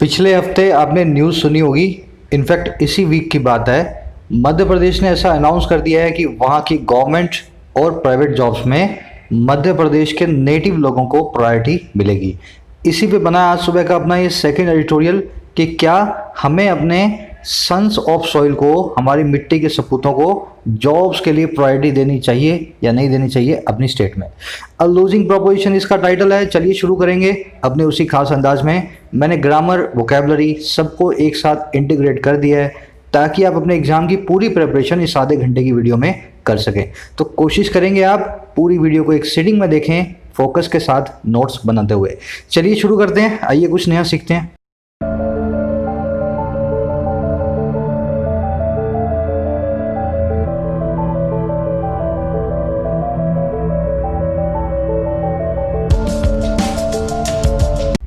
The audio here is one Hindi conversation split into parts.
पिछले हफ्ते आपने न्यूज़ सुनी होगी, इनफैक्ट इसी वीक की बात है। मध्य प्रदेश ने ऐसा अनाउंस कर दिया है कि वहाँ की गवर्नमेंट और प्राइवेट जॉब्स में मध्य प्रदेश के नेटिव लोगों को प्रायोरिटी मिलेगी। इसी पे बना आज सुबह का अपना ये सेकंड एडिटोरियल कि क्या हमें अपने सन्स ऑफ सॉइल को, हमारी मिट्टी के सपूतों को जॉब्स के लिए प्रायोरिटी देनी चाहिए या नहीं देनी चाहिए अपनी स्टेट में। अ लूजिंग प्रोपोजिशन इसका टाइटल है। चलिए शुरू करेंगे अपने उसी खास अंदाज में। मैंने ग्रामर, वोकैबुलरी सबको एक साथ इंटीग्रेट कर दिया है ताकि आप अपने एग्जाम की पूरी प्रिपरेशन इस आधे घंटे की वीडियो में कर सकें। तो कोशिश करेंगे आप पूरी वीडियो को एक सिटिंग में देखें, फोकस के साथ नोट्स बनाते हुए। चलिए शुरू करते हैं, आइए कुछ नया सीखते हैं।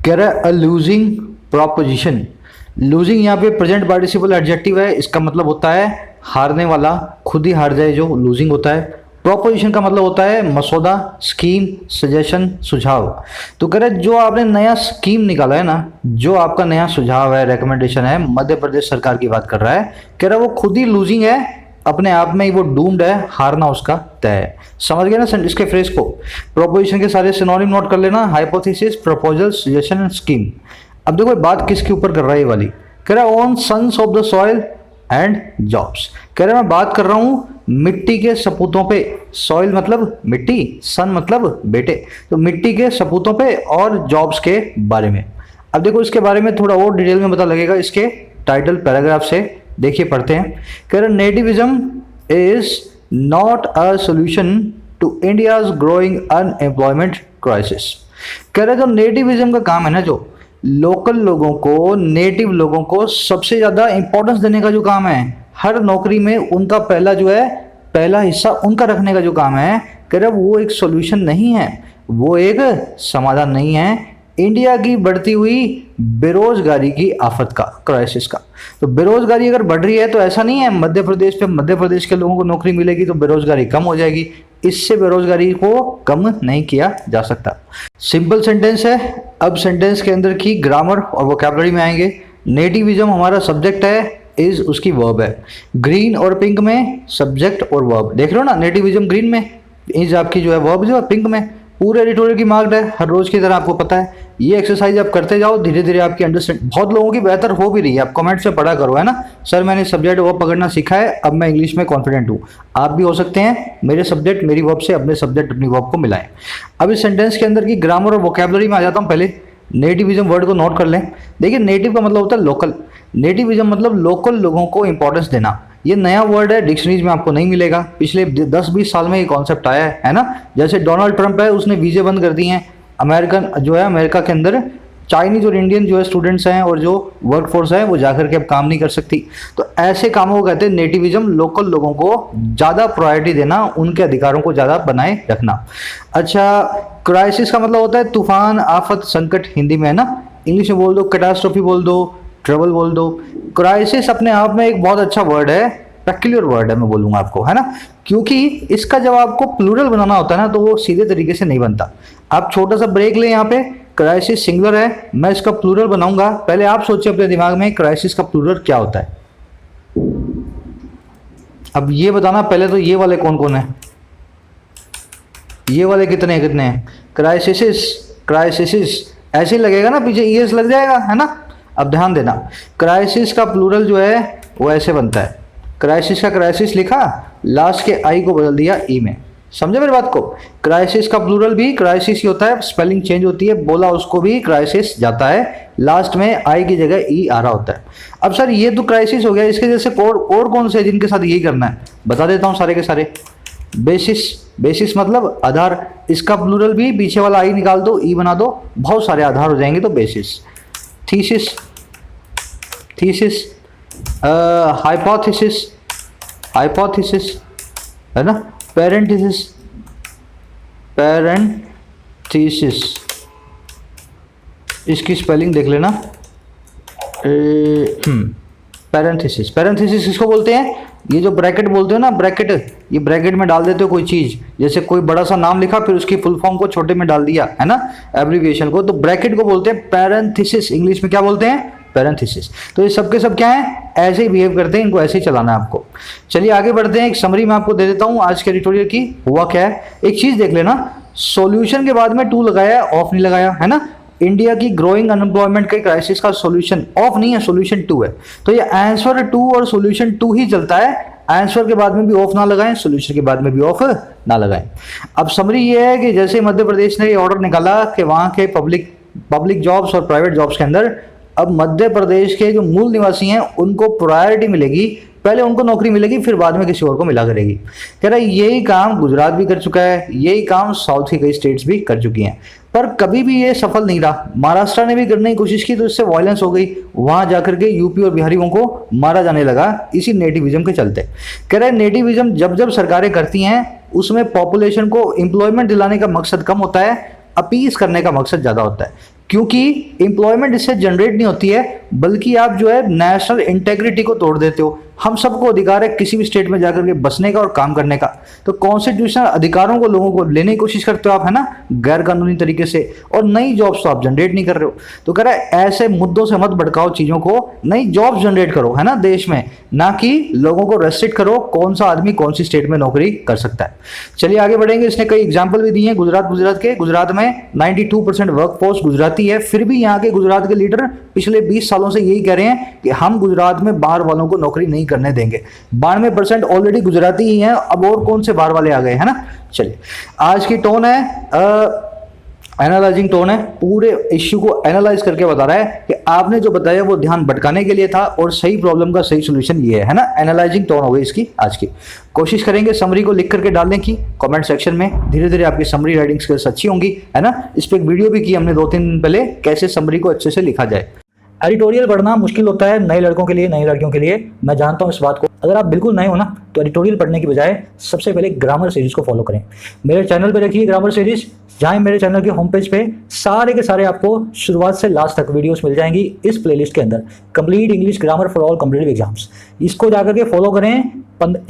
कह रहा है अ लूजिंग प्रोपोजिशन। लूजिंग यहाँ पे प्रेजेंट पार्टिसिपल एडजेक्टिव है, इसका मतलब होता है हारने वाला, खुद ही हार जाए जो लूजिंग होता है। प्रोपोजिशन का मतलब होता है मसौदा, स्कीम, सजेशन, सुझाव। तो कह रहे जो आपने नया स्कीम निकाला है ना, जो आपका नया सुझाव है, रिकमेंडेशन है, मध्य प्रदेश सरकार की बात कर रहा है, कह रहा है वो खुद ही लूजिंग है, अपने आप में ही वो डूम्ड है, हारना उसका तय है। समझ गए ना इसके फ्रेज को। प्रोपोजिशन के सारे सिनोनिम नोट कर लेना, hypothesis, proposal, suggestion and scheme. अब देखो बात किसके ऊपर कर रहा है ये वाली, कह रहा है on sons of the soil and jobs. कह रहा है मैं बात कर रहा हूं मिट्टी के सपूतों पे। सॉइल मतलब मिट्टी, सन मतलब बेटे, तो मिट्टी के सपूतों पे और जॉब्स के बारे में। अब देखो इसके बारे में थोड़ा और डिटेल में पता लगेगा इसके टाइटल पैराग्राफ से। देखिए पढ़ते हैं। कह रहे nativism is not a solution to India's growing unemployment crisis. कह रहे जो नेटिविज्म का काम है ना, जो लोकल लोगों को, नेटिव लोगों को सबसे ज्यादा इंपॉर्टेंस देने का जो काम है, हर नौकरी में उनका पहला हिस्सा उनका रखने का जो काम है, कह रहे वो एक सोल्यूशन नहीं है, वो एक समाधान नहीं है इंडिया की बढ़ती हुई बेरोजगारी की आफत का, क्राइसिस का। तो बेरोजगारी अगर बढ़ रही है तो ऐसा नहीं है मध्य प्रदेश के लोगों को नौकरी मिलेगी तो बेरोजगारी कम हो जाएगी। इससे बेरोजगारी को कम नहीं किया जा सकता। सिंपल सेंटेंस है। अब सेंटेंस के अंदर की ग्रामर और वोकैबुलरी में आएंगे। नेटिविज्म हमारा सब्जेक्ट है, इज उसकी वर्ब है। ग्रीन और पिंक में सब्जेक्ट और वर्ब देख रहे हो ना, नेटिविज्म ग्रीन में, इज आपकी जो है वर्ब जो है पिंक में। पूरे एडिटोरियल की मार्क्ड है, हर रोज की तरह आपको पता है। ये एक्सरसाइज आप करते जाओ, धीरे धीरे आपकी अंडरस्टैंड बहुत लोगों की बेहतर हो भी रही है। आप कमेंट से पढ़ा करो, है ना, सर मैंने सब्जेक्ट वर्ब पकड़ना सीखा है, अब मैं इंग्लिश में कॉन्फिडेंट हूँ। आप भी हो सकते हैं मेरे सब्जेक्ट मेरी वर्ब से अपने सब्जेक्ट अपनी वर्ब को मिलाएं। अब इस सेंटेंस के अंदर की ग्रामर और वोकैबुलरी में आ जाता हूँ। पहले नेटिविज्म वर्ड को नोट कर लें। देखिए नेटिव का मतलब होता है लोकल, नेटिविज्म मतलब लोकल लोगों को इंपॉर्टेंस देना। ये नया वर्ड है, डिक्शनरीज में आपको नहीं मिलेगा। पिछले 10-20 साल में ये कॉन्सेप्ट आया है ना। जैसे डोनाल्ड ट्रंप है, उसने वीजे बंद कर दिए हैं। अमेरिका के अंदर चाइनीज और इंडियन जो है स्टूडेंट्स हैं और जो वर्कफोर्स है वो जाकर के अब काम नहीं कर सकती। तो ऐसे कामों को कहते हैं नेटिविज्म, लोकल लोगों को ज़्यादा प्रायोरिटी देना, उनके अधिकारों को ज़्यादा बनाए रखना। अच्छा, क्राइसिस का मतलब होता है तूफान, आफत, संकट, हिंदी में है ना। इंग्लिश में बोल दो कैटास्ट्रोफी बोल दो, ट्रबल बोल दो। क्राइसिस अपने आप में एक बहुत अच्छा वर्ड है, पेक्यूलियर वर्ड है, मैं बोलूंगा आपको, है ना, क्योंकि इसका जब आपको प्लूरल बनाना होता है ना तो वो सीधे तरीके से नहीं बनता। आप छोटा सा ब्रेक लें यहाँ पे। क्राइसिस सिंगुलर है, मैं इसका प्लूरल बनाऊंगा। पहले आप सोचिए अपने दिमाग में क्राइसिस का प्लूरल क्या होता है। अब ये बताना पहले तो ये वाले कौन कौन है, ये वाले कितने हैं। क्राइसिस ऐसे ही लगेगा ना, पीछे ईएस लग जाएगा, है ना। अब ध्यान देना, क्राइसिस का प्लूरल जो है वो ऐसे बनता है। क्राइसिस का क्राइसिस लिखा, लास्ट के आई को बदल दिया ई में। समझे मेरी बात को। क्राइसिस का प्लूरल भी क्राइसिस ही होता है, स्पेलिंग चेंज होती है, बोला उसको भी क्राइसिस जाता है, लास्ट में आई की जगह ई आ रहा होता है। अब सर ये तो क्राइसिस हो गया, इसके जैसे और कौन से जिनके साथ यही करना है बता देता हूँ सारे के सारे। बेसिस मतलब आधार, इसका प्लूरल भी पीछे वाला आई निकाल दो, ई बना दो, बहुत सारे आधार हो जाएंगे तो बेसिस। थीसिस, हाइपोथेसिस है ना। पैरेंथेसिस, इसकी स्पेलिंग देख लेना। पैरेंथेसिस किसको बोलते हैं, ये जो ब्रैकेट बोलते हो ना, ब्रैकेट, ये ब्रैकेट में डाल देते हो कोई चीज, जैसे कोई बड़ा सा नाम लिखा फिर उसकी फुल फॉर्म को छोटे में डाल दिया, है ना, एब्रीविएशन को, तो ब्रैकेट को बोलते हैं पैरेंथेसिस। इंग्लिश में क्या बोलते हैं, पैरेंथेसिस। तो ये सब के सब क्या है, ऐसे ही बिहेव करते हैं, इनको ऐसे ही चलाना है आपको। चलिए आगे बढ़ते हैं, एक समरी मैं आपको दे देता हूँ आज के एडिटोरियल की। हुआ क्या है, एक चीज देख लेना, सॉल्यूशन के बाद में टू लगाया, ऑफ नहीं लगाया, है ना। इंडिया की ग्रोइंग अनएम्प्लॉयमेंट के क्राइसिस का सॉल्यूशन ऑफ नहीं है, सॉल्यूशन टू है। तो ये आंसर टू और सॉल्यूशन टू ही चलता है, आंसर के बाद में भी ऑफ ना लगाएं, सॉल्यूशन के बाद में भी ऑफ ना लगाएं। अब समरी ये है कि जैसे मध्य प्रदेश ने ये ऑर्डर निकाला कि वहां के पब्लिक जॉब्स और प्राइवेट जॉब्स के अंदर अब मध्य प्रदेश के जो मूल निवासी हैं उनको प्रायोरिटी मिलेगी, पहले उनको नौकरी मिलेगी फिर बाद में किसी और को मिला करेगी। कह रहा है यही काम गुजरात भी कर चुका है, यही काम साउथ की कई स्टेट्स भी कर चुकी हैं, पर कभी भी ये सफल नहीं रहा। महाराष्ट्र ने भी करने की कोशिश की तो इससे वायलेंस हो गई, वहां जाकर के यूपी और बिहारियों को मारा जाने लगा इसी नेटिविज्म के चलते। कह रहे हैं नेटिविज्म जब जब सरकारें करती हैं उसमें पॉपुलेशन को एम्प्लॉयमेंट दिलाने का मकसद कम होता है, अपीस करने का मकसद ज्यादा होता है, क्योंकि एम्प्लॉयमेंट इससे जनरेट नहीं होती है बल्कि आप जो है नेशनल इंटेग्रिटी को तोड़ देते हो। हम सबको अधिकार है किसी भी स्टेट में जाकर के बसने का और काम करने का, तो कॉन्स्टिट्यूशनल अधिकारों को लोगों को लेने की कोशिश करते हो आप, है ना, गैर कानूनी तरीके से, और नई जॉब्स तो आप जनरेट नहीं कर रहे हो। तो कह रहा है ऐसे मुद्दों से मत भड़काओ चीजों को, नई जॉब्स जनरेट करो, है ना, देश में, ना कि लोगों को रेस्ट्रिक्ट करो कौन सा आदमी कौन सी स्टेट में नौकरी कर सकता है। चलिए आगे बढ़ेंगे, इसने कई एग्जाम्पल भी दिए हैं गुजरात के। गुजरात में 92% वर्कफोर्स गुजराती है, फिर भी यहाँ के गुजरात के लीडर पिछले 20 सालों से यही कह रहे हैं कि हम गुजरात में बाहर वालों को नौकरी नहीं करने देंगे। 92% ऑलरेडी गुजराती ही हैं, अब और कौन से बाहर वाले आ गए, है ना। चलिए आज की टोन है एनालाइजिंग टोन है, पूरे इश्यू को एनालाइज करके बता रहा है कि आपने जो बताया वो ध्यान भटकाने के लिए था और सही प्रॉब्लम का सही सोल्यूशन ये है ना। एनालाइजिंग टोन हो गई इसकी आज की। कोशिश करेंगे समरी को लिख करके डालने की कमेंट सेक्शन में, धीरे धीरे आपकी समरी राइटिंग स्किल्स अच्छी होंगी, है ना। इस पर एक वीडियो भी की हमने 2-3 दिन पहले, कैसे समरी को अच्छे से लिखा जाए। एडिटोरियल पढ़ना मुश्किल होता है नए लड़कों के लिए, नई लड़कियों के लिए, मैं जानता हूँ इस बात को। अगर आप बिल्कुल नए हो ना तो एडिटोरियल पढ़ने की बजाय सबसे पहले ग्रामर सीरीज को फॉलो करें। मेरे चैनल पे रखिए ग्रामर सीरीज, जहाँ मेरे चैनल के होम पेज पे सारे के सारे आपको शुरुआत से लास्ट तक वीडियोस मिल जाएंगी इस प्लेलिस्ट के अंदर, complete English grammar for all competitive exams. इसको जाकर के फॉलो करें।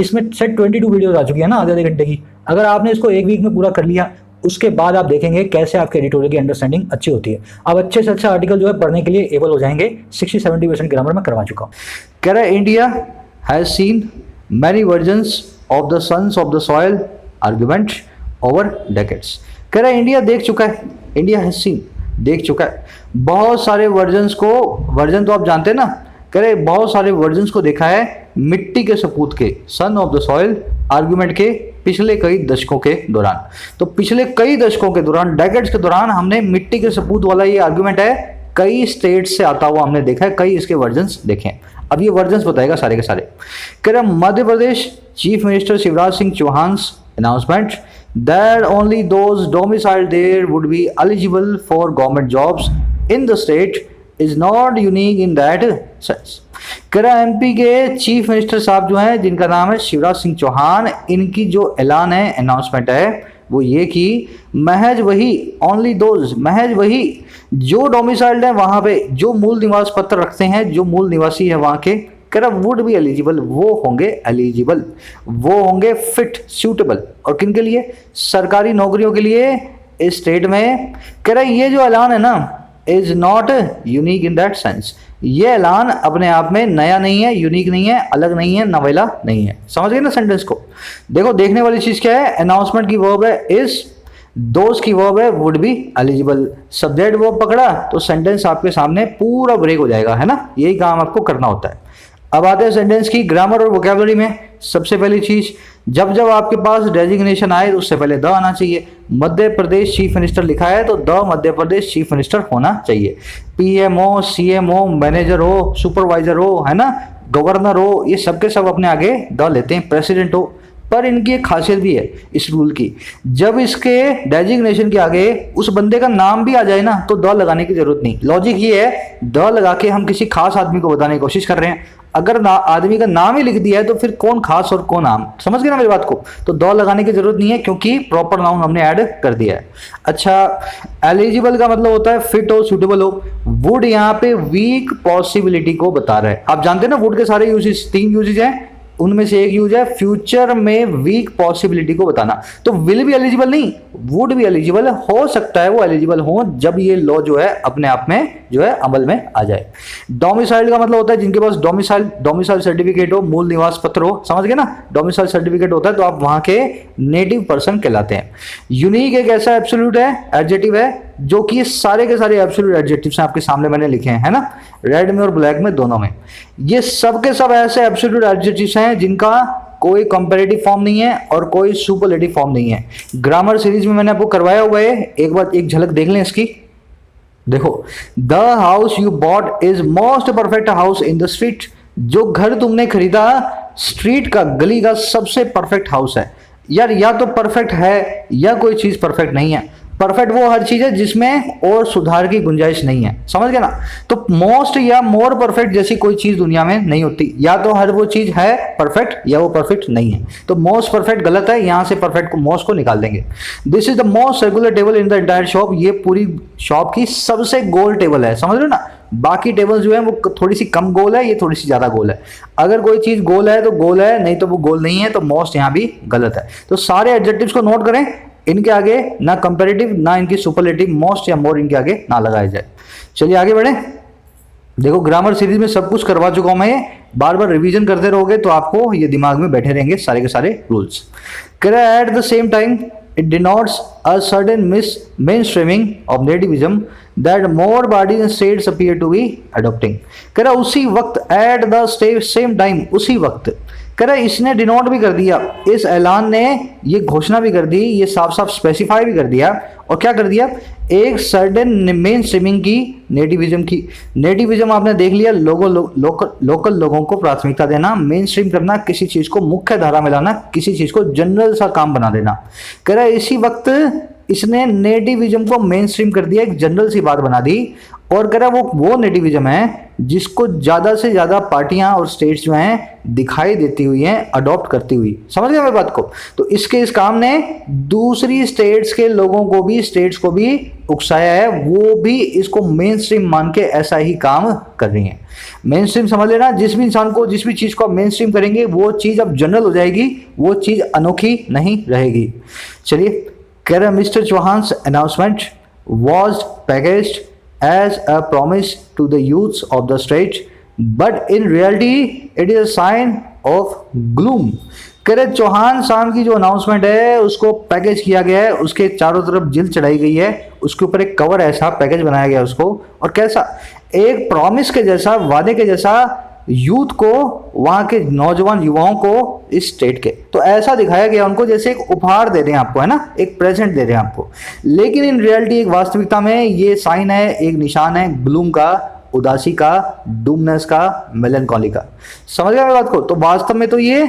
इसमें सेट 22 वीडियोस आ चुकी है ना, आधे घंटे की। अगर आपने इसको एक वीक में पूरा कर लिया उसके बाद आप देखेंगे कैसे आपके एडिटोरियल की अंडरस्टैंडिंग अच्छी होती है। आप अच्छे से अच्छा आर्टिकल जो है पढ़ने के लिए एबल हो जाएंगे। 60-70% ग्रामर में करवा चुका हूँ। कह रहा है India has seen many versions of the sons of the soil argument over decades. कह रहा है इंडिया देख चुका है, इंडिया हैज सीन देख चुका है बहुत सारे वर्जन्स को। वर्जन तो आप जानते हैं ना, कह रहे बहुत सारे वर्जन्स को देखा है मिट्टी के सपूत के, son of the soil argument के पिछले कई दशकों के दौरान। तो पिछले कई दशकों के दौरान, डेकेड्स के दौरान, हमने मिट्टी के सपूत वाला ये आर्ग्यूमेंट है कई स्टेट से आता हुआ हमने देखा है, कई इसके वर्जन्स देखे हैं। अब ये वर्जन्स बताएगा सारे के सारे। कह रहे Madhya Pradesh chief minister Shivraj Singh Chauhan's announcement that only those domiciled there would be eligible for government jobs in the state is not unique in that sense। कह रहा एमपी के चीफ मिनिस्टर साहब जो हैं जिनका नाम है शिवराज सिंह चौहान, इनकी जो ऐलान है, अनाउंसमेंट है, वो ये कि महज वही, ओनली दोज, महज वही जो डोमिसाइल्ड है वहां पे, जो मूल निवास पत्र रखते हैं, जो मूल निवासी है वहां के, कह रहा वुड बी एलिजिबल, वो होंगे एलिजिबल, वो होंगे फिट, सूटेबल। और किन के लिए? सरकारी नौकरियों के लिए इस स्टेट में। कह रहा ये जो ऐलान है ना is not unique in that sense, ये ऐलान अपने आप में नया नहीं है, यूनिक नहीं है, अलग नहीं है, नवेला नहीं है। समझ गए ना सेंटेंस को। देखो देखने वाली चीज क्या है, अनाउंसमेंट की वर्ब है इज, दोस्त की वर्ब है would be eligible. Subject verb पकड़ा तो सेंटेंस आपके सामने पूरा ब्रेक हो जाएगा, है ना। यही काम आपको करना होता है। अब आते हैं सेंटेंस की ग्रामर और वोकैबुलरी में। सबसे पहली चीज, जब जब आपके पास डेजिग्नेशन आए तो उससे पहले द आना चाहिए। मध्य प्रदेश चीफ मिनिस्टर लिखा है तो the Madhya Pradesh chief minister होना चाहिए। पीएमओ, सीएमओ, मैनेजर हो, सुपरवाइजर हो, है ना, गवर्नर हो, ये सबके सब अपने आगे द लेते हैं। प्रेसिडेंट हो, पर इनकी एक खासियत भी है इस रूल की, जब इसके डेजिग्नेशन के आगे उस बंदे का नाम भी आ जाए ना तो द लगाने की जरूरत नहीं। लॉजिक ये है, द लगा के हम किसी खास आदमी को बताने की कोशिश कर रहे हैं। अगर आदमी का नाम ही लिख दिया है तो फिर कौन खास और कौन आम, समझ गए ना मेरी बात को। तो द लगाने की जरूरत नहीं है क्योंकि प्रॉपर नाउन हमने ऐड कर दिया है। अच्छा, एलिजिबल का मतलब होता है फिट हो, सुटेबल हो। वुड यहाँ पे वीक पॉसिबिलिटी को बता रहा है। आप जानते हैं ना वुड के सारे यूजेस, 3 यूजेस हैं, उनमें से एक यूज है फ्यूचर में वीक पॉसिबिलिटी को बताना। तो विल भी एलिजिबल नहीं, वुड भी एलिजिबल हो सकता है, वो एलिजिबल हो जब ये लॉ जो है अपने आप में जो है अमल में आ जाए। डोमिसाइल का मतलब होता है जिनके पास डोमिसाइल सर्टिफिकेट हो, मूल निवास पत्र हो, समझ गए ना। डोमिसाइल सर्टिफिकेट होता है तो आप वहां के नेटिव पर्सन कहलाते हैं। यूनिक एक ऐसा एब्सोल्यूट है, एडजेक्टिव है, जो कि सारे के सारे एब्सोल्यूट एडजेक्टिव्स हैं आपके सामने मैंने लिखे हैं, है ना, रेड में और ब्लैक में दोनों में। ये सब के सब ऐसे एब्सोल्यूट एडजेक्टिव्स हैं जिनका कोई कंपैरेटिव फॉर्म नहीं है और कोई सुपरलेटिव फॉर्म नहीं है। ग्रामर सीरीज में मैंने आपको करवाया हुआ है, एक बार एक झलक देख लें इसकी। देखो, the house you bought is most perfect house in the street. जो घर तुमने खरीदा स्ट्रीट का, गली का सबसे परफेक्ट हाउस है। यार या तो परफेक्ट है या कोई चीज परफेक्ट नहीं है। परफेक्ट वो हर चीज है जिसमें और सुधार की गुंजाइश नहीं है, समझ गए ना। तो मोस्ट या मोर परफेक्ट जैसी कोई चीज दुनिया में नहीं होती। या तो हर वो चीज है परफेक्ट या वो परफेक्ट नहीं है। तो मोस्ट परफेक्ट गलत है, यहां से परफेक्ट को मोस्ट को निकाल देंगे। This is the most circular table in the entire shop. ये पूरी शॉप की सबसे गोल टेबल है, समझ रहे हो ना। बाकी टेबल जो है वो थोड़ी सी कम गोल है, ये थोड़ी सी ज्यादा गोल है। अगर कोई चीज गोल है तो गोल है, नहीं तो वो गोल नहीं है। तो मोस्ट यहाँ भी गलत है। तो सारे एडजेक्टिव्स को नोट करें, इनके आगे ना कंपैरेटिव ना इनकी सुपरलेटिव, मोस्ट या मोर इनके आगे ना लगाया जाए। चलिए आगे बढ़े। देखो ग्रामर सीरीज में सब कुछ करवा चुका हूं मैं, बार बार रिवीजन करते रहोगे तो आपको ये दिमाग में बैठे रहेंगे सारे के सारे rules. At the same time it denotes a certain mainstreaming of nativism that more bodies and states appear to be adopting। कह रहा उसी वक्त, एट द सेम टाइम, उसी वक्त। कह रहा इसने डिनोट भी कर दिया, इस ऐलान ने ये घोषणा भी कर दी, ये साफ साफ स्पेसिफाई भी कर दिया। और क्या कर दिया, एक सर्टेन मेन स्ट्रीमिंग की, नेटिविज्म की। नेटिविज्म आपने देख लिया, लोकल लोगों को प्राथमिकता देना, मेन स्ट्रीम करना, किसी चीज को मुख्य धारा में लाना, किसी चीज को जनरल सा काम बना देना। कह रहा इसी वक्त इसने नेटिविज्म को मेन स्ट्रीम कर दिया, एक जनरल सी बात बना दी। और कह रहा वो नेटिविज्म है जिसको ज्यादा से ज्यादा पार्टियां और स्टेट्स जो हैं दिखाई देती हुई हैं, अडॉप्ट करती हुई। समझ गए मेरी बात को। तो इस काम ने दूसरी स्टेट्स के लोगों को भी, स्टेट्स को भी उकसाया है, वो भी इसको मेन स्ट्रीम मान के ऐसा ही काम कर रही हैं। मेन स्ट्रीम समझ लेना, जिस भी इंसान को, जिस भी चीज को आप मेन स्ट्रीम करेंगे वो चीज अब जनरल हो जाएगी, वो चीज अनोखी नहीं रहेगी। चलिए, कह रहा mister Chauhan's announcement was packaged as a promise to the youths of the state, but in reality it is a sign of gloom। कह रहे चौहान साहब की जो अनाउंसमेंट है उसको पैकेज किया गया है, उसके चारों तरफ जिल्द चढ़ाई गई है, उसके ऊपर एक कवर ऐसा पैकेज बनाया गया उसको, और कैसा, एक प्रॉमिस के जैसा, वादे के जैसा यूथ को, वहां के नौजवान युवाओं को, इस स्टेट के। तो ऐसा दिखाया गया उनको जैसे एक उपहार दे रहे हैं आपको, है ना, एक प्रेजेंट दे रहे हैं आपको। लेकिन इन रियलिटी, एक वास्तविकता में ये साइन है, एक निशान है ग्लूम का, उदासी का, डूमनेस का, मेलनकॉली का। समझ गए बात को। तो वास्तव में तो ये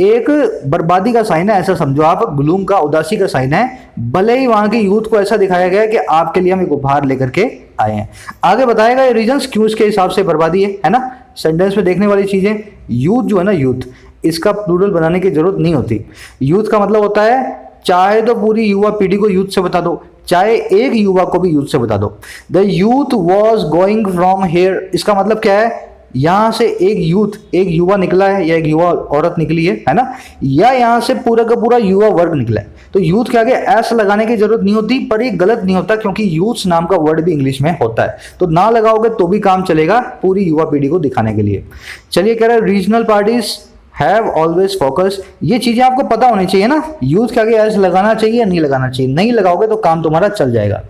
एक बर्बादी का साइन है, ऐसा समझो आप, ग्लूम का, उदासी का साइन है। भले ही वहां की यूथ को ऐसा दिखाया गया कि आपके लिए हम एक उपहार लेकर के आए हैं। आगे बताएगा ये रीजंस क्यों इसके हिसाब से बर्बादी है ना। सेंटेंस में देखने वाली चीजें, यूथ जो है ना, यूथ, इसका प्लूरल बनाने की जरूरत नहीं होती। यूथ का मतलब होता है चाहे तो पूरी युवा पीढ़ी को यूथ से बता दो, चाहे एक युवा को भी यूथ से बता दो। The youth was going from here, इसका मतलब क्या है, यहां से एक यूथ, एक युवा निकला है, या एक युवा औरत निकली है ना, या यहां से पूरा का पूरा युवा वर्ग निकला है। तो यूथ के आगे एस लगाने की जरूरत नहीं होती, पर ये गलत नहीं होता क्योंकि यूथ नाम का वर्ड भी इंग्लिश में होता है। तो ना लगाओगे तो भी काम चलेगा, पूरी युवा पीढ़ी को दिखाने के लिए। चलिए, कह रहे हैं regional parties have always focus. ये चीजें आपको पता होनी चाहिए ना, यूथ के आगे एस लगाना चाहिए या नहीं लगाना चाहिए। नहीं लगाओगे तो काम तुम्हारा चल जाएगा।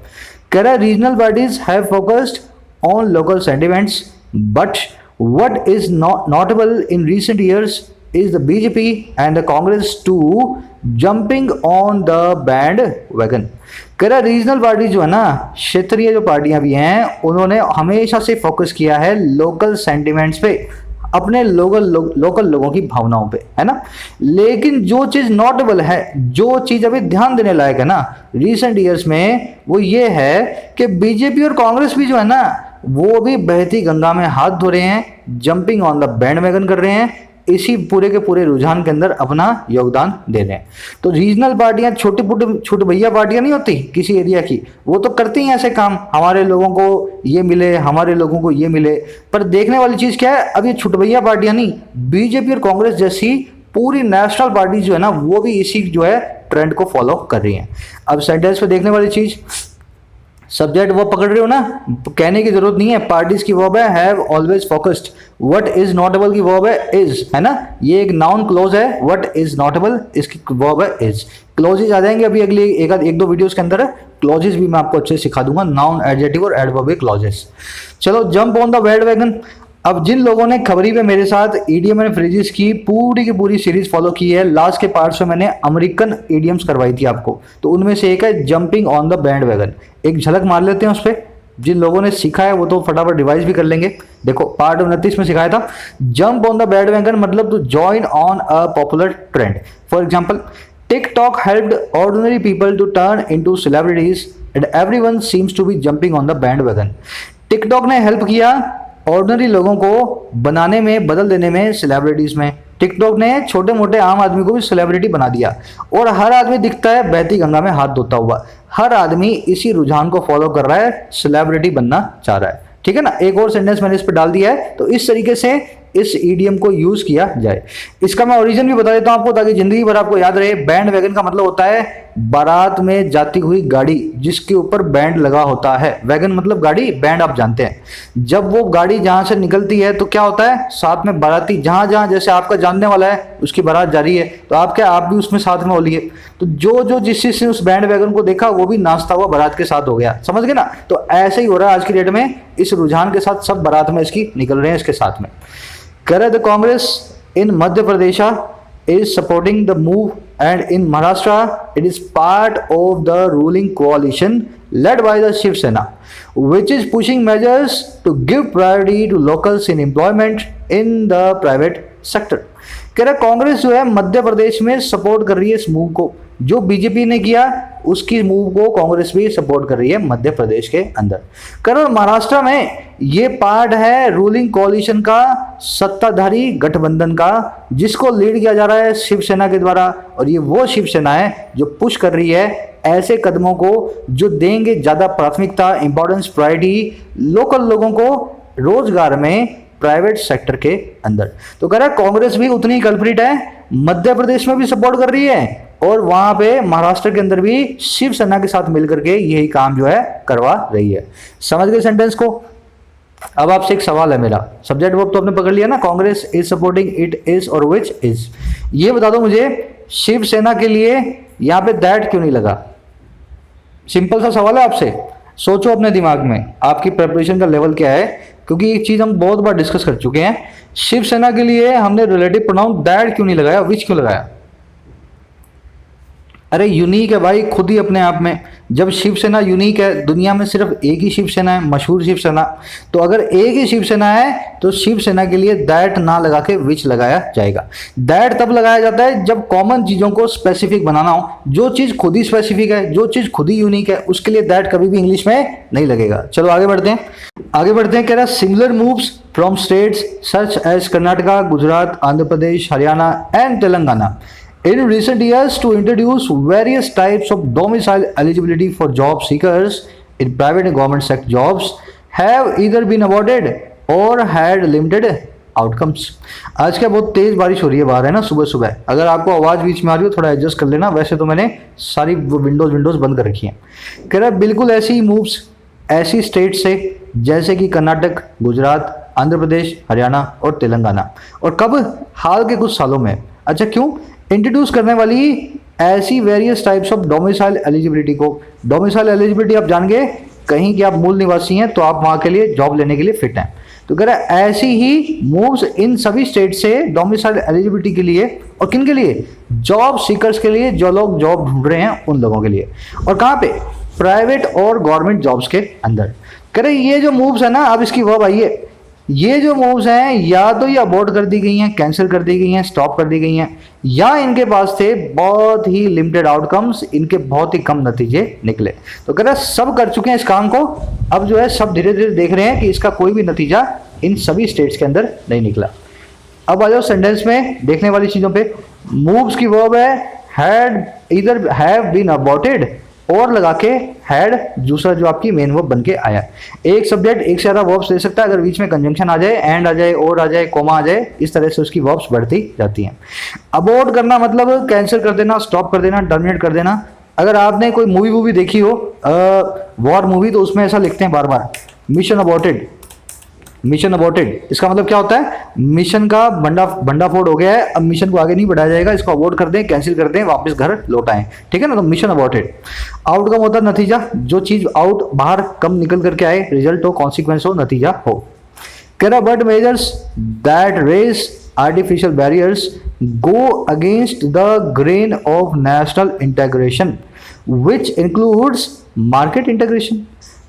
कह रहा है regional parties have focused on local sentiments, but what is notable in recent years is the BJP and the Congress too jumping on the bandwagon। कह रहा रीजनल पार्टी जो है ना, क्षेत्रीय जो पार्टियां भी हैं, उन्होंने हमेशा से फोकस किया है लोकल सेंटिमेंट्स पे, अपने लोकल लोगों की भावनाओं पे, है ना। लेकिन जो चीज नोटेबल है, जो चीज अभी ध्यान देने लायक है ना रिसेंट ईयर्स में, वो ये है कि बीजेपी और कांग्रेस भी जो है ना, वो भी बहती गंगा में हाथ धो रहे हैं, जंपिंग ऑन द बैंडवैगन कर रहे हैं। इसी पूरे के पूरे रुझान के अंदर अपना योगदान दे रहे हैं। तो रीजनल पार्टियां छोटे भैया पार्टियां नहीं होती किसी एरिया की, वो तो करती हैं ऐसे काम, हमारे लोगों को ये मिले, हमारे लोगों को ये मिले। पर देखने वाली चीज क्या है, अब ये छोटे भैया पार्टियां नहीं, बीजेपी और कांग्रेस जैसी पूरी नेशनल पार्टी जो है ना, वो भी इसी जो है ट्रेंड को फॉलो कर रही हैं। अब सेंटेंस पे देखने वाली चीज, सब्जेक्ट वो पकड़ रहे हो ना, कहने की जरूरत नहीं है। पार्टीज की वर्ब है have always focused, what is notable की वर्ब है इज, है ना, ये एक नाउन क्लोज है, व्हाट इज नोटेबल इसकी वर्ब है इज। क्लोजेज आ जाएंगे अभी अगली एक दो वीडियोस के अंदर, क्लोजेज भी मैं आपको अच्छे से सिखा दूंगा, नाउन, एडजेक्टिव और एडवर्ब क्लोजेस। चलो जंप ऑन द बैंडवैगन। अब जिन लोगों ने खबरी पे मेरे साथ ईडीएम एंड फ्रेजेस की पूरी सीरीज फॉलो की है, लास्ट के पार्ट्स में मैंने अमेरिकन ईडीएम्स करवाई थी आपको, तो उनमें से एक है जंपिंग ऑन द बैंडवैगन। एक झलक मार लेते हैं उस पर, जिन लोगों ने सीखा है वो तो फटाफट रिवाइज भी कर लेंगे। देखो पार्ट 29 में सिखाया था, जंप ऑन द बैंडवैगन मतलब to join on a popular trend. For example, TikTok helped ordinary people to turn into celebrities and everyone seems to be jumping on the bandwagon। TikTok ने हेल्प किया ऑर्डिनरी लोगों को बनाने में, बदल देने में सेलिब्रिटीज में। टिकटॉक ने छोटे मोटे आम आदमी को भी सेलिब्रिटी बना दिया और हर आदमी दिखता है बहती गंगा में हाथ धोता हुआ। हर आदमी इसी रुझान को फॉलो कर रहा है, सेलिब्रिटी बनना चाह रहा है। ठीक है ना, एक और सेंटेंस मैंने इस पर डाल दिया है। तो इस तरीके से इस ईडीएम को यूज किया जाए। इसका मैं ओरिजिन भी बता देता हूं आपको, ताकि जिंदगी भर आपको याद रहे। बैंड वैगन का मतलब होता है बारात में जाती हुई गाड़ी जिसके ऊपर बैंड लगा होता है। वैगन मतलब गाड़ी, बैंड आप जानते हैं। जब वो गाड़ी जहां से निकलती है तो क्या होता है, साथ में बाराती जहां जहां, जैसे आपका जानने वाला है उसकी बारात जा रही है, तो आप भी उसमें साथ में होलिए। तो जो जिस चीज से उस बैंड वैगन को देखा वो भी नाचता हुआ बारात के साथ हो गया। समझ गए ना। तो ऐसे ही हो रहा है आज की डेट में, इस रुझान के साथ सब बारात में इसकी निकल रहे हैं इसके साथ में। The Congress in Madhya Pradesh is supporting the move, and in Maharashtra it is part of the ruling coalition led by the Shiv Sena, which is pushing measures to give priority to locals in employment in the private sector। कह रहा कांग्रेस जो है मध्य प्रदेश में सपोर्ट कर रही है इस मूव को, जो बीजेपी ने किया उसकी मूव को कांग्रेस भी सपोर्ट कर रही है मध्य प्रदेश के अंदर। कह रहा महाराष्ट्र में ये पार्ट है रूलिंग कोalition का, सत्ताधारी गठबंधन का, जिसको लीड किया जा रहा है शिवसेना के द्वारा। और ये वो शिवसेना है जो पुश कर रही है ऐसे कदमों को जो देंगे ज्यादा प्राथमिकता, इंपॉर्टेंस, प्रायोरिटी लोकल लोगों को रोजगार में, प्राइवेट सेक्टर के अंदर। तो कह रहा है कांग्रेस भी उतनी कल्प्रिट है, मध्य प्रदेश में भी सपोर्ट कर रही है और वहां पे महाराष्ट्र के अंदर भी शिवसेना के साथ मिलकर के यही काम जो है करवा रही है। समझ गए सेंटेंस को। अब आपसे एक सवाल है मेरा, सब्जेक्ट वर्ब तो आपने पकड़ लिया ना, Congress is supporting, it is और विच इज। ये बता दो मुझे, शिवसेना के लिए यहां पे दैट क्यों नहीं लगा? सिंपल सा सवाल है आपसे, सोचो अपने दिमाग में आपकी प्रिपरेशन का लेवल क्या है, क्योंकि एक चीज हम बहुत बार डिस्कस कर चुके हैं। शिवसेना के लिए हमने रिलेटिव प्रोनाउन दैट क्यों नहीं लगाया, विच क्यों लगाया? अरे यूनिक है भाई खुद ही अपने आप में। जब शिवसेना यूनिक है, दुनिया में सिर्फ एक ही शिवसेना है, मशहूर शिवसेना, तो अगर एक ही शिवसेना है तो शिवसेना के लिए दैट ना लगा के विच लगाया जाएगा। दैट तब लगाया जाता है जब कॉमन चीजों को स्पेसिफिक बनाना हो। जो चीज खुद ही स्पेसिफिक है, जो चीज खुद ही यूनिक है, उसके लिए दैट कभी भी इंग्लिश में नहीं लगेगा। चलो आगे बढ़ते हैं। कह रहा similar moves from states such as Karnataka, Gujarat, Andhra Pradesh, Haryana and Telangana in recent years to introduce various types of domicile eligibility for job seekers in private and government sector jobs have either been awarded or had limited outcomes। आज क्या बहुत तेज बारिश हो रही है बाहर, है ना, सुबह सुबह। अगर आपको आवाज बीच में आ रही हो थोड़ा एडजस्ट कर लेना, वैसे तो मैंने सारी विंडोज बंद कर रखी हैं। कह रहा है बिल्कुल ऐसी मूव्स ऐसी स्टेट से जैसे कि कर्नाटक, गुजरात, आंध्र प्रदेश, हरियाणा और तेलंगाना। और कब? हाल के कुछ सालों में। अच्छा क्यों? इंट्रोड्यूस करने वाली ऐसी various types of domicile eligibility को। डोमिसाइल एलिजिबिलिटी आप जान गए, कहीं के आप मूल निवासी हैं तो आप वहां के लिए जॉब लेने के लिए फिट हैं। तो कह रहा है ऐसी ही मूव्स इन सभी स्टेट से डोमिसाइल एलिजिबिलिटी के लिए, और किन के लिए? जॉब सीकर्स के लिए, जो लोग जॉब ढूंढ रहे हैं उन लोगों के लिए। और कहाँ पे? प्राइवेट और गवर्नमेंट जॉब्स के अंदर। कह रहे ये जो मूव्स है ना, अब इसकी वर्ब आइए, ये जो मूव्स हैं या तो ये अबॉर्ट कर दी गई हैं, कैंसिल कर दी गई हैं, स्टॉप कर दी गई हैं, या इनके पास थे बहुत ही लिमिटेड आउटकम्स, इनके बहुत ही कम नतीजे निकले। तो कह रहा सब कर चुके हैं इस काम को, अब जो है सब धीरे धीरे देख रहे हैं कि इसका कोई भी नतीजा इन सभी स्टेट्स के अंदर नहीं निकला। अब आ जाओ सेंटेंस में देखने वाली चीजों पे। मूव्स की वर्ब है हैड, इधर हैव बीन अबॉर्टेड और लगा के हैड दूसरा जो आपकी मेन वर्ब बन के आया। एक सब्जेक्ट एक से ज्यादा वर्ब्स ले सकता है, अगर बीच में कंजंक्शन आ जाए, एंड आ जाए, और आ जाए, कोमा आ जाए, इस तरह से उसकी वर्ब्स बढ़ती जाती हैं। अबॉर्ट करना मतलब कैंसिल कर देना, स्टॉप कर देना, टर्मिनेट कर देना। अगर आपने कोई मूवी देखी हो वॉर मूवी, तो उसमें ऐसा लिखते हैं बार बार, मिशन अबॉर्टेड, मिशन अबॉर्टेड। इसका मतलब क्या होता है, मिशन का भंडाफोड़ हो गया है, अब मिशन को आगे नहीं बढ़ाया जाएगा, इसको अबॉर्ट कर दें, कैंसिल कर दें, वापस घर लौटाएं, ठीक है ना। तो मिशन अबॉर्टेड। आउटकम होता है नतीजा, जो चीज आउट बाहर कम निकल करके आए, रिजल्ट हो, कॉन्सिक्वेंस हो, नतीजा हो। कह रहा but measures that raise artificial barriers go against the grain of national integration which includes market integration.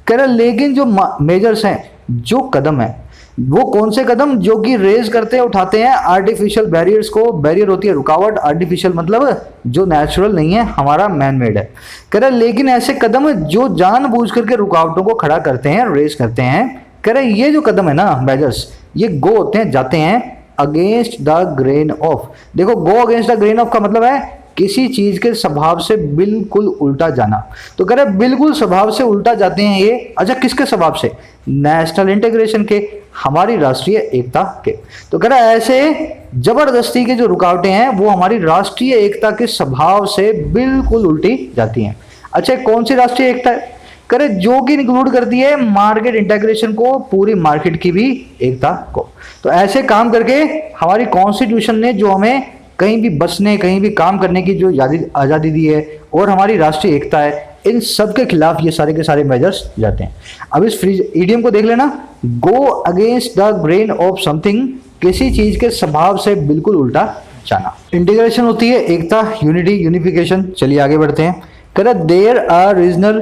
कह रहा लेकिन जो मेजर्स हैं, जो कदम है, वो कौन से कदम, जो कि रेज करते हैं, उठाते हैं आर्टिफिशियल बैरियर्स को। बैरियर होती है रुकावट, आर्टिफिशियल मतलब जो नेचुरल नहीं है, हमारा मैन मेड है। कह रहा लेकिन ऐसे कदम जो जानबूझ करके रुकावटों को खड़ा करते हैं, रेज करते हैं। कह रहे ये जो कदम है ना मेजर्स, ये गो होते हैं, जाते हैं अगेंस्ट द ग्रेन ऑफ। देखो go against the grain of का मतलब है किसी चीज के स्वभाव से बिल्कुल उल्टा जाना। तो कह रहे बिल्कुल स्वभाव से उल्टा जाते हैं ये। अच्छा किसके स्वभाव से, नेशनल इंटीग्रेशन के, हमारी राष्ट्रीय एकता के। तो कह रहा ऐसे जबरदस्ती के जो रुकावटें हैं वो हमारी राष्ट्रीय एकता के स्वभाव से बिल्कुल उल्टी जाती हैं। अच्छा कौन सी राष्ट्रीय एकता है, करे जो कि इंक्लूड करती है मार्केट इंटीग्रेशन को, पूरी मार्केट की भी एकता को। तो ऐसे काम करके हमारी कॉन्स्टिट्यूशन ने जो हमें कहीं भी बसने, कहीं भी काम करने की जो आज़ादी दी है, और हमारी राष्ट्रीय एकता है, इन सब के खिलाफ ये सारे के सारे मेजर्स जाते हैं। अब इस फ्रीज ईडियम को देख लेना, गो against the grain of something, किसी चीज के स्वभाव से बिल्कुल उल्टा जाना। इंटीग्रेशन होती है एकता, यूनिटी, यूनिफिकेशन। चलिए आगे बढ़ते हैं। कह रहा there are regional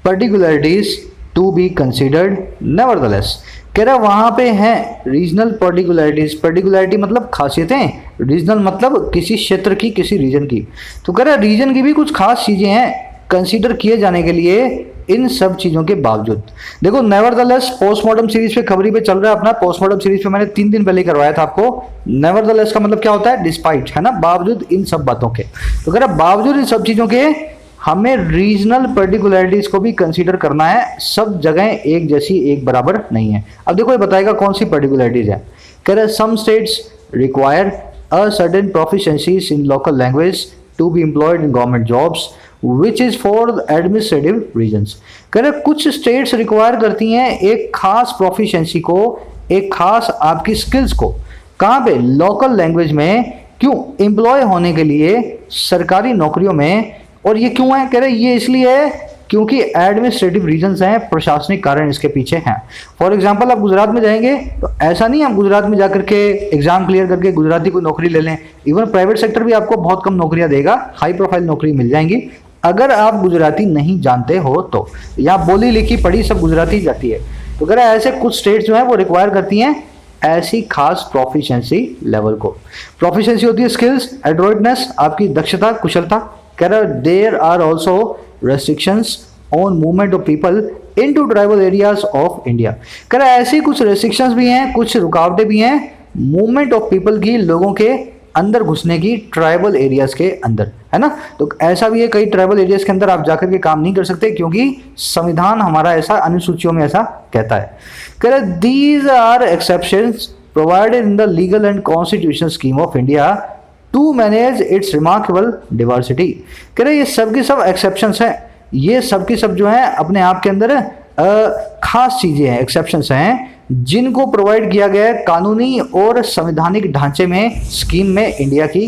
particularities to be considered nevertheless. कह रहा वहां पे हैं रीजनल पर्टिकुलरिटीज, पर्टिकुलरिटी मतलब खासियतें, रीजनल मतलब किसी क्षेत्र की, किसी रीजन की। तो कह रहा रीजन की भी कुछ खास चीजें हैं कंसीडर किए जाने के लिए, इन सब चीजों के बावजूद। देखो नेवरदलेस पोस्टमार्टम सीरीज पे खबरी पे चल रहा है अपना, पोस्टमार्टम सीरीज पे मैंने 3 दिन पहले करवाया था आपको। नेवरदलेस का मतलब क्या होता है, डिस्पाइट, है ना, बावजूद इन सब बातों के। तो कह रहा बावजूद इन सब चीजों के हमें रीजनल पर्टिकुलरिटीज को भी कंसीडर करना है, सब जगह एक जैसी, एक बराबर नहीं है। अब देखो ये बताएगा कौन सी पर्टिकुलरिटीज है। कह रहे some states require a certain proficiencies in local language to be employed in government jobs which is for administrative reasons. कह रहे कुछ स्टेट्स रिक्वायर करती हैं एक खास प्रोफिशिएंसी को, एक खास आपकी स्किल्स को, कहाँ पे, लोकल लैंग्वेज में। क्यों, एम्प्लॉय होने के लिए सरकारी नौकरियों में। और ये क्यों है, कह रहे ये इसलिए है क्योंकि एडमिनिस्ट्रेटिव रीजंस हैं, प्रशासनिक कारण इसके पीछे हैं। फॉर एग्जांपल आप गुजरात में जाएंगे तो ऐसा नहीं आप गुजरात में जाकर के एग्जाम क्लियर करके गुजराती कोई नौकरी ले लें। इवन प्राइवेट सेक्टर भी आपको बहुत कम नौकरियां देगा, हाई प्रोफाइल नौकरी मिल जाएंगी अगर आप गुजराती नहीं जानते हो तो, या बोली लिखी पढ़ी सब गुजराती जाती है। तो कह रहा है ऐसे कुछ स्टेट्स जो है वो रिक्वायर करती हैं ऐसी खास प्रोफिशिएंसी लेवल को। प्रोफिशिएंसी होती है स्किल्स, एडरोइटनेस, आपकी दक्षता, कुशलता। कह रहा there are also restrictions on movement of people into tribal areas of India. कह रहा ऐसी कुछ रेस्ट्रिक्शंस भी हैं, कुछ रुकावटें भी हैं मूवमेंट ऑफ पीपल की, लोगों के अंदर घुसने की ट्राइबल एरियाज के अंदर, है ना। तो ऐसा भी है कई ट्राइबल एरियाज के अंदर आप जाकर के काम नहीं कर सकते क्योंकि संविधान हमारा ऐसा अनुसूचियों में ऐसा कहता है। कह रहा these are exceptions provided in the legal and constitutional scheme of India to manage its remarkable diversity. कह रहे ये सब की सब एक्सेप्शंस हैं, ये सब की सब जो है अपने आप के अंदर खास चीजें हैं, एक्सेप्शंस हैं जिनको प्रोवाइड किया गया है कानूनी और संवैधानिक ढांचे में, स्कीम में इंडिया की,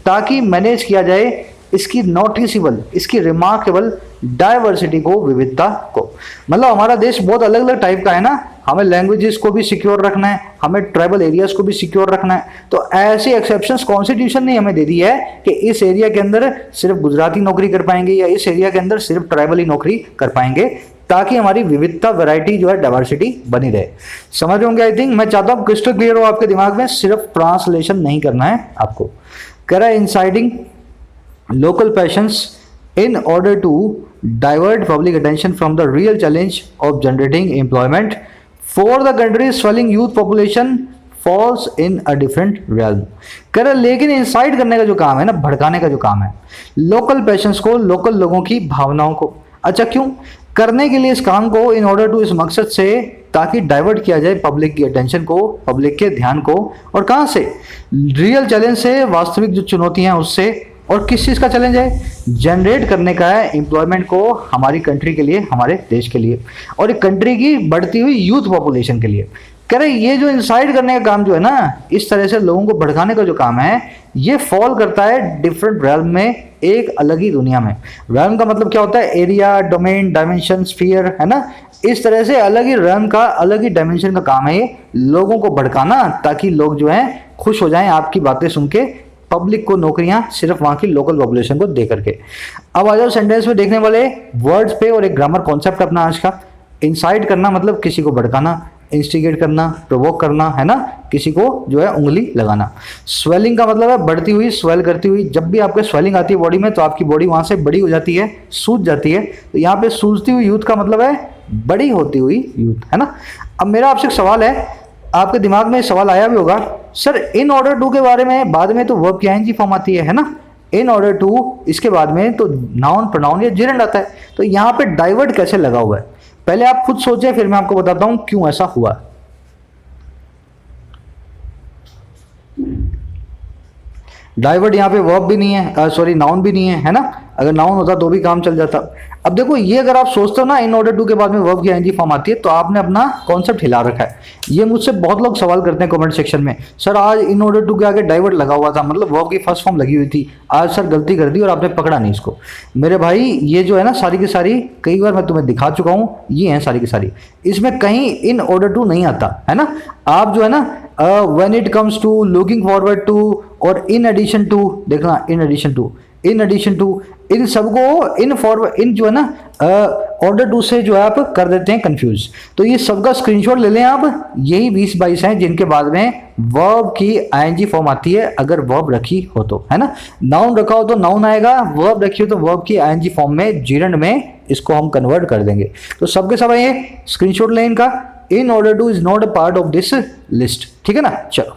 ताकि मैनेज किया जाए इसकी नोटिसेबल, इसकी रिमार्केबल डाइवर्सिटी को, विविधता को। मतलब हमारा देश बहुत अलग अलग टाइप का है ना, हमें लैंग्वेजेस को भी सिक्योर रखना है, हमें ट्राइबल एरियाज को भी सिक्योर रखना है। तो ऐसी एक्सेप्शंस कॉन्स्टिट्यूशन ने हमें दे दी है कि इस एरिया के अंदर सिर्फ गुजराती नौकरी कर पाएंगे या इस एरिया के अंदर सिर्फ ट्राइबल ही नौकरी कर पाएंगे, ताकि हमारी विविधता, वैरायटी जो है, डाइवर्सिटी बनी रहे। समझ होंगे आई थिंक। मैं चाहता हूँ क्रिस्टल क्लियर हो आपके दिमाग में, सिर्फ ट्रांसलेशन नहीं करना है आपको। कह रहा है inciting local passions in order to divert public attention from the real challenge of generating employment for the country's swelling youth population falls in a different realm. कह रहे लेकिन इंसाइट करने का जो काम है ना, भड़काने का जो काम है, लोकल पेशेंट्स को, लोकल लोगों की भावनाओं को, अच्छा क्यों करने के लिए इस काम को, इन ऑर्डर टू, इस मकसद से, ताकि डाइवर्ट किया जाए पब्लिक की अटेंशन को, पब्लिक के ध्यान को, और कहाँ से, रियल चैलेंज से, वास्तविक जो चुनौतियां हैं उससे। और किस चीज़ का चैलेंज है, जनरेट करने का है एम्प्लॉयमेंट को हमारी कंट्री के लिए, हमारे देश के लिए, और एक कंट्री की बढ़ती हुई यूथ पॉपुलेशन के लिए। कह रहे ये जो इंसाइट करने का काम जो है ना, इस तरह से लोगों को भड़काने का जो काम है, ये फॉल करता है डिफरेंट रैल्म में, एक अलग ही दुनिया में। रैल्म का मतलब क्या होता है, एरिया, डोमेन, डायमेंशन, स्फीयर, है ना। इस तरह से अलग ही रैल्म का, अलग ही डायमेंशन का काम है ये, लोगों को भड़काना, ताकि लोग जो है खुश हो जाएं आपकी बातें सुन के, पब्लिक को नौकरियां सिर्फ वहां की लोकल पॉपुलेशन को दे करके। अब आ जाओ सेंटेंस में देखने वाले वर्ड्स पे, और एक ग्रामर कॉन्सेप्ट अपना आज का। इंसाइट करना मतलब किसी को भड़काना, इंस्टिगेट करना, प्रोवोक करना, है ना, किसी को जो है उंगली लगाना। स्वेलिंग का मतलब है बढ़ती हुई, स्वेल करती हुई। जब भी आपके स्वेलिंग आती है बॉडी में, तो आपकी बॉडी वहां से बड़ी हो जाती है, सूज जाती है। तो यहाँ पे सूजती हुई यूथ का मतलब है बड़ी होती हुई यूथ, है ना। अब मेरा आपसे एक सवाल है, आपके दिमाग में सवाल आया भी होगा, सर इन ऑर्डर टू के बारे में बाद में तो वर्ब की आईएनजी फॉर्म आती है ना, इन ऑर्डर टू, इसके बाद में तो नाउन, प्रोनाउन या जेरेंड आता है, तो यहाँ पे डाइवर्ट कैसे लगा हुआ है, पहले आप खुद सोचें, फिर मैं आपको बताता हूं क्यों ऐसा हुआ। डाइवर्ट यहाँ पे वर्ब भी नहीं है, सॉरी नाउन भी नहीं है ना। अगर नाउन होता तो भी काम चल जाता। अब देखो ये अगर आप सोचते हो ना इन ऑर्डर टू के बाद में वर्ब की आईएनजी फॉर्म आती है, तो आपने अपना कॉन्सेप्ट हिला रखा है। ये मुझसे बहुत लोग सवाल करते हैं कमेंट सेक्शन में, सर आज इन ऑर्डर टू के आगे डाइवर्ट लगा हुआ था, मतलब वर्ब की फर्स्ट फॉर्म लगी हुई थी, आज सर गलती कर दी और आपने पकड़ा नहीं इसको। मेरे भाई ये जो है ना सारी की सारी, कई बार मैं तुम्हें दिखा चुका हूँ, ये है सारी की सारी, इसमें कहीं इन ऑर्डर टू नहीं आता है ना। आप जो है ना when it comes to, looking forward to, और इन एडिशन टू, देखना in addition to, in addition to, इन सबको इन फॉरवर्ड, इन जो है ना ऑर्डर टू से जो है आप कर देते हैं कंफ्यूज। तो ये सबका स्क्रीनशॉट ले लें आप, यही 20-22 हैं जिनके बाद में वर्ब की आईएनजी फॉर्म आती है, अगर वर्ब रखी हो तो, है ना। नाउन रखा हो तो नाउन आएगा, वर्ब रखी हो तो वर्ब की आईएनजी फॉर्म में, जीरंड में इसको हम कन्वर्ट कर देंगे। तो सबके सब ये स्क्रीनशॉट लें इनका। In order two is not a part of this list, ठीक है ना। चलो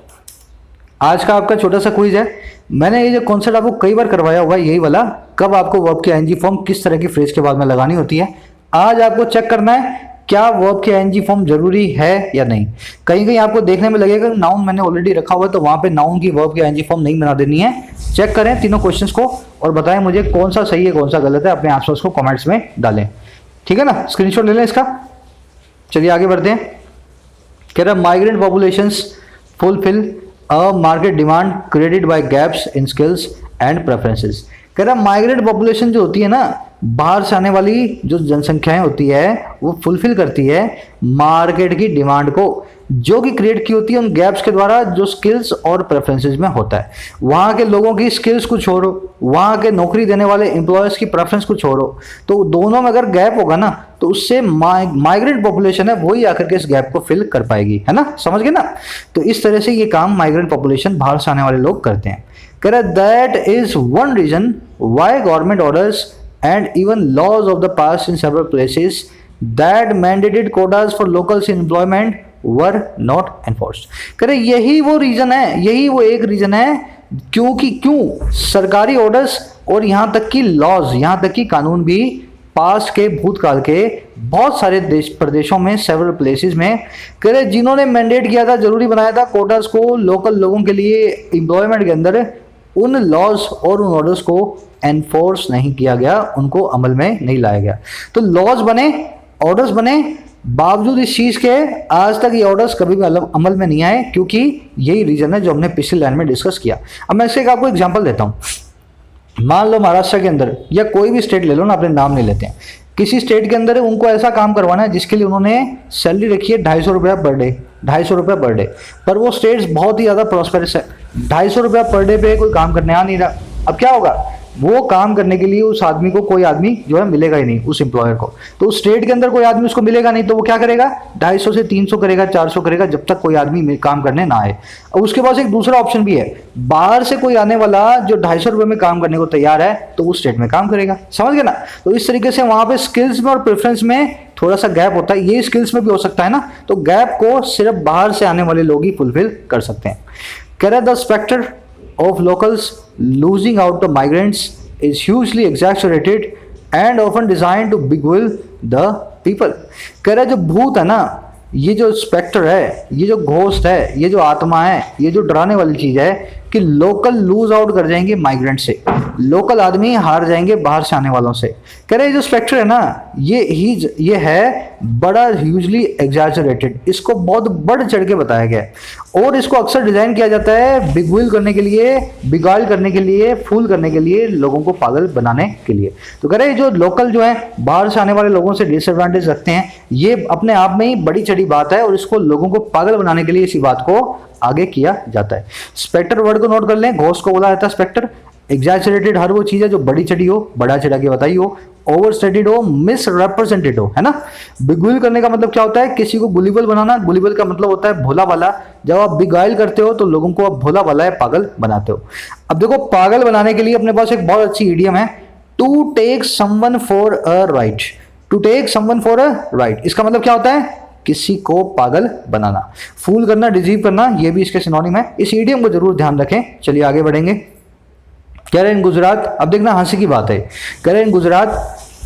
आज का आपका छोटा सा क्विज है। मैंने ये जो कॉन्सेप्ट आपको कई बार करवाया हुआ है, यही वाला, कब आपको वर्ब की आईएनजी फॉर्म किस तरह की फ्रेज के बाद में लगानी होती है। आज आपको चेक करना है क्या वर्ब की आईएनजी फॉर्म जरूरी है या नहीं। कहीं कहीं आपको देखने में लगेगा नाउन मैंने ऑलरेडी रखा हुआ है, तो वहां पे नाउन की वर्ब की आईएनजी फॉर्म नहीं बना देनी है। चेक करें तीनों क्वेश्चंस को और बताएं मुझे कौन सा सही है कौन सा गलत है, अपने आंसर्स को कमेंट्स में डालें, ठीक है ना। स्क्रीनशॉट ले लें इसका। चलिए आगे बढ़ते हैं। कह रहा migrant populations fulfil a market demand created by gaps in skills and preferences. कह रहा माइग्रेंट पॉपुलेशन जो होती है ना, बाहर से आने वाली जो जनसंख्याएं होती है, वो फुलफिल करती है मार्केट की डिमांड को, जो कि क्रिएट की होती है उन गैप्स के द्वारा जो स्किल्स और प्रेफरेंसेस में होता है। वहाँ के लोगों की स्किल्स को छोड़ो, वहाँ के नौकरी देने वाले एम्प्लॉयर्स की प्रेफरेंस को छोड़ो, तो दोनों में अगर गैप होगा ना, तो उससे माइग्रेंट पॉपुलेशन है वही आकर के इस गैप को फिल कर पाएगी, है ना। समझ गए ना। तो इस तरह से ये काम माइग्रेंट पॉपुलेशन, बाहर से आने वाले लोग करते हैं। कह रहा that is one reason why government orders and even laws of the past in several places that mandated quotas for locals in employment were not enforced। कह रहे यही वो रीजन है, यही वो एक रीजन है क्यों सरकारी ऑर्डर्स और यहाँ तक की लॉज, यहाँ तक की कानून भी पास्ट के, भूतकाल के बहुत सारे देश प्रदेशों में, सेवरल प्लेसेस में, कह रहे जिन्होंने मैंडेट किया था, जरूरी बनाया था कोटास को लोकल लोगों के लिए एम्प्लॉयमेंट के अंदर, उन लॉज और उन ऑर्डर्स को एनफोर्स नहीं किया गया, उनको अमल में नहीं लाया गया। तो लॉज बने, ऑर्डर्स बने, बावजूद इस चीज के आज तक ये ऑर्डर्स कभी भी अमल में नहीं आए, क्योंकि यही रीजन है जो हमने पिछली लाइन में डिस्कस किया। अब मैं इससे आपको एग्जांपल देता हूं। मान लो महाराष्ट्र के अंदर, या कोई भी स्टेट ले लो ना, अपने नाम नहीं लेते हैं, किसी स्टेट के अंदर उनको ऐसा काम करवाना है जिसके लिए उन्होंने सैलरी रखी है 250 रुपया पर डे, 250 रुपया पर डे, पर वो स्टेट्स बहुत ही ज्यादा प्रॉस्पेरस है, 250 रुपया पर डे पे कोई काम करने आ नहीं रहा। अब क्या होगा, वो काम करने के लिए उस आदमी को कोई आदमी जो है मिलेगा ही नहीं, उस एम्प्लॉयर को। तो उस स्टेट के अंदर कोई आदमी उसको मिलेगा नहीं, तो वो क्या करेगा, 250 से 300 करेगा, 400 करेगा, जब तक कोई आदमी काम करने ना आए। और उसके पास एक दूसरा ऑप्शन भी है, बाहर से कोई आने वाला जो 250 रुपए में काम करने को तैयार है तो वो स्टेट में काम करेगा। समझ गए ना? तो इस तरीके से वहां पे स्किल्स में और प्रेफरेंस में थोड़ा सा गैप होता है, ये स्किल्स में भी हो सकता है ना। तो गैप को सिर्फ बाहर से आने वाले लोग ही फुलफिल कर सकते हैं। कह रहे the spectre of locals losing out to migrants is hugely exaggerated and often designed to beguile the people। कह रहा है जो भूत है ना, ये जो स्पेक्टर है, ये जो घोस्ट है, ये जो आत्मा है, ये जो डराने वाली चीज है कि लोकल लूज आउट कर जाएंगे माइग्रेंट से, लोकल आदमी हार जाएंगे बाहर से आने वालों से। कह रहे जो स्पेक्टर है ना, ये है बड़ा ह्यूजली एग्जैजरेटेड, इसको बहुत बढ़ चढ़ के बताया गया है और इसको अक्सर डिजाइन किया जाता है बिगविल करने के लिए, बिगाड़ करने के लिए, फूल करने के लिए, लोगों को पागल बनाने के लिए। तो कह रहे जो लोकल जो है बाहर से आने वाले लोगों से डिसएडवांटेज रखते हैं, ये अपने आप में ही बड़ी चढ़ी बात है और इसको लोगों को पागल बनाने के लिए इसी बात को आगे किया जाता है। स्पेक्टर वर्ड को नोट कर लें, घोस्ट को बोला जाता है स्पेक्टर। एग्जैजरेटेड हर वो चीज है जो बड़ी चढ़ी हो, बड़ा चढ़ा के बताई हो, ओवर स्टेटेड हो, मिस रिप्रेजेंटेड हो, है ना। बिगुइल करने का मतलब क्या होता है, किसी को गुलिबल बनाना। गुलिबल का मतलब होता है भोला वाला। जब आप बिगाइल करते हो तो लोगों को आप भोला वाला है, पागल बनाते हो। अब देखो पागल बनाने के लिए अपने पास एक बहुत अच्छी इडियम है, to take someone for a ride. To take someone for a ride, इसका मतलब क्या होता है, किसी को पागल बनाना, फूल करना, डिसीव करना, ये भी इसके सिनोनिम है। इस इडियम को जरूर ध्यान रखें। चलिए आगे बढ़ेंगे। कह रहे हैं गुजरात, अब देखना हंसी की बात है, कह रहे हैं Gujarat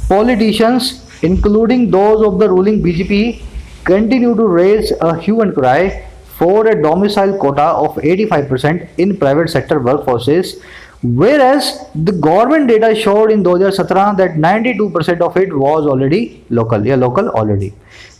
politicians including those of the ruling BJP continue to raise a hue and cry for a domicile quota of 85% in private sector work forces, whereas the government data showed in 2017 that 92% of it was already local या local already।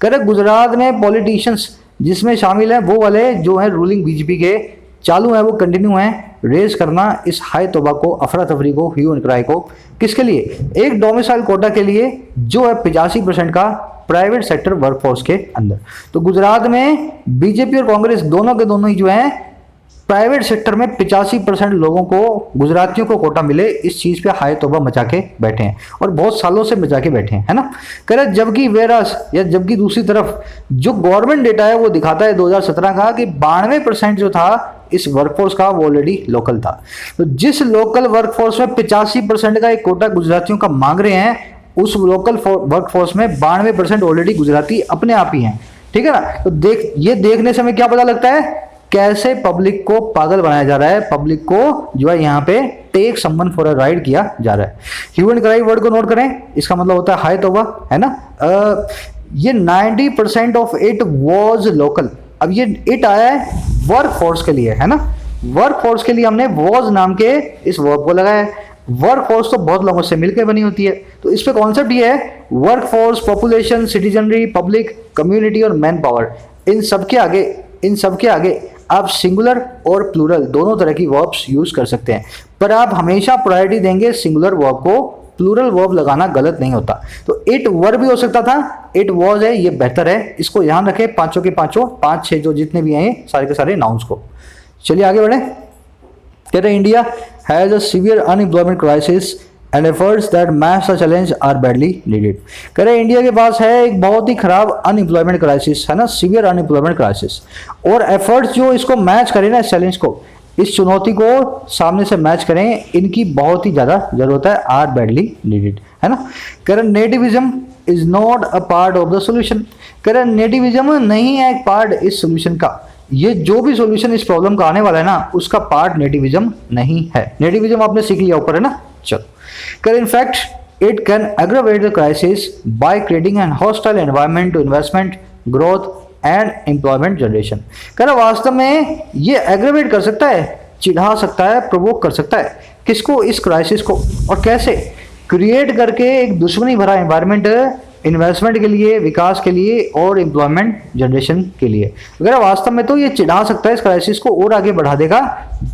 कह रहे गुजरात में पॉलिटिशियंस जिसमें शामिल हैं वो वाले जो है रूलिंग बीजेपी के, चालू है, वो कंटिन्यू है रेज करना इस हाई तोबा को, अफरा तफरी को, ह्यू एंड क्राई को। किसके लिए, एक डोमिसाइल कोटा के लिए जो है 85% का प्राइवेट सेक्टर वर्कफोर्स के अंदर। तो गुजरात में बीजेपी और कांग्रेस दोनों के दोनों ही जो है प्राइवेट सेक्टर में 85% लोगों को, गुजरातियों को कोटा मिले, इस चीज पे हाय तौबा मचा के बैठे हैं और बहुत सालों से मचा के बैठे हैं, है ना। कह रहे जबकि वेरास या जबकि दूसरी तरफ जो गवर्नमेंट डेटा है वो दिखाता है 2017 का कि 92% जो था इस वर्कफोर्स का वो ऑलरेडी लोकल था। तो जिस लोकल वर्कफोर्स में 85% का एक कोटा गुजरातियों का मांग रहे हैं, उस लोकल वर्कफोर्स में 92% ऑलरेडी गुजराती अपने आप ही हैं, ठीक है ना। तो ये देखने से हमें क्या पता लगता है, कैसे पब्लिक को पागल बनाया जा रहा है, पब्लिक को जो है यहाँ पे take someone for a ride किया जा रहा है। ह्यू एंड क्राई वर्ड को नोट करें, इसका मतलब होता है हाय तौबा, है ना। ये 90% ऑफ इट वाज लोकल। अब ये इट आया है वर्क फोर्स के लिए, है ना। वर्क फोर्स के लिए हमने वाज नाम के इस वर्ब को लगाया है। वर्क फोर्स तो बहुत लोगों से मिलकर बनी होती है, तो इस पे कॉन्सेप्ट ये है work force, population, citizenry, public, community और मैन पावर। इन सबके आगे आप सिंगुलर और प्लूरल दोनों तरह की वर्ब्स यूज कर सकते हैं, पर आप हमेशा प्रायोरिटी देंगे सिंगुलर वर्ब को, प्लूरल वर्ब लगाना गलत नहीं होता। तो इट वर्ब भी हो सकता था, इट वॉज है, ये बेहतर है, इसको ध्यान रखें। पांचों के पांचों, 5-6 जो जितने भी हैं सारे के सारे नाउन्स को। चलिए आगे बढ़े। कह रहे India has a severe unemployment crisis and efforts that match the challenge are badly needed. कह रहे इंडिया के पास है एक बहुत ही खराब अनएम्प्लॉयमेंट क्राइसिस, है ना, सीवियर अनएम्प्लॉयमेंट क्राइसिस, और एफर्ट्स जो इसको मैच करें ना, इस चैलेंज को, इस चुनौती को सामने से मैच करें, इनकी बहुत ही ज्यादा जरूरत है, आर बैडली नीडेड, है ना। कह रहे nativism is not a part of the solution. कह रहे नेटिविज्म नहीं है एक पार्ट इस सोल्यूशन का, ये जो भी सॉल्यूशन इस प्रॉब्लम का आने वाला है ना, उसका पार्ट नेटिविज्म नहीं है। नेटिविज्म आपने सीख लिया ऊपर, है ना। चलो, कह in fact it can aggravate the crisis by creating an hostile environment to investment, growth and employment generation. कह रहा वास्तव में ये एग्रावेट कर सकता है, चिढ़ा सकता है, प्रोवोक कर सकता है, किसको, इस क्राइसिस को, और कैसे, क्रिएट करके एक दुश्मनी भरा एनवायरनमेंट इन्वेस्टमेंट के लिए, विकास के लिए और एम्प्लॉयमेंट जनरेशन के लिए। अगर वास्तव में तो ये चिढ़ा सकता है, इस क्राइसिस को और आगे बढ़ा देगा,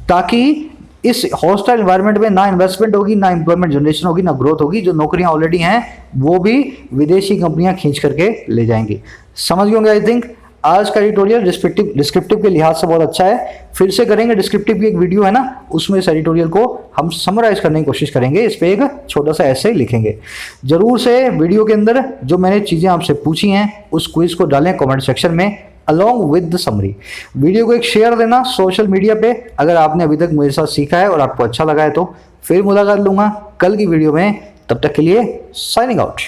ताकि इस हॉस्टाइल एनवायरनमेंट में ना इन्वेस्टमेंट होगी, ना एम्प्लॉयमेंट जनरेशन होगी, ना ग्रोथ होगी। जो नौकरियां ऑलरेडी हैं वो भी विदेशी कंपनियां खींच करके ले जाएंगी। समझ गए होंगे आई थिंक। आज का एडिटोरियल डिस्क्रिप्टिव के लिहाज से बहुत अच्छा है। फिर से करेंगे, डिस्क्रिप्टिव की एक वीडियो है ना, उसमें इस एडिटोरियल को हम समराइज करने की कोशिश करेंगे। इस पे एक छोटा सा ऐसे लिखेंगे। जरूर से वीडियो के अंदर जो मैंने चीजें आपसे पूछी हैं उस क्विज को डालें कमेंट सेक्शन में along with the summary. Video को एक शेयर देना सोशल मीडिया पे अगर आपने अभी तक मेरे साथ सीखा है और आपको अच्छा लगा है तो। फिर मुलाकात लूंगा कल की वीडियो में, तब तक के लिए साइनिंग आउट।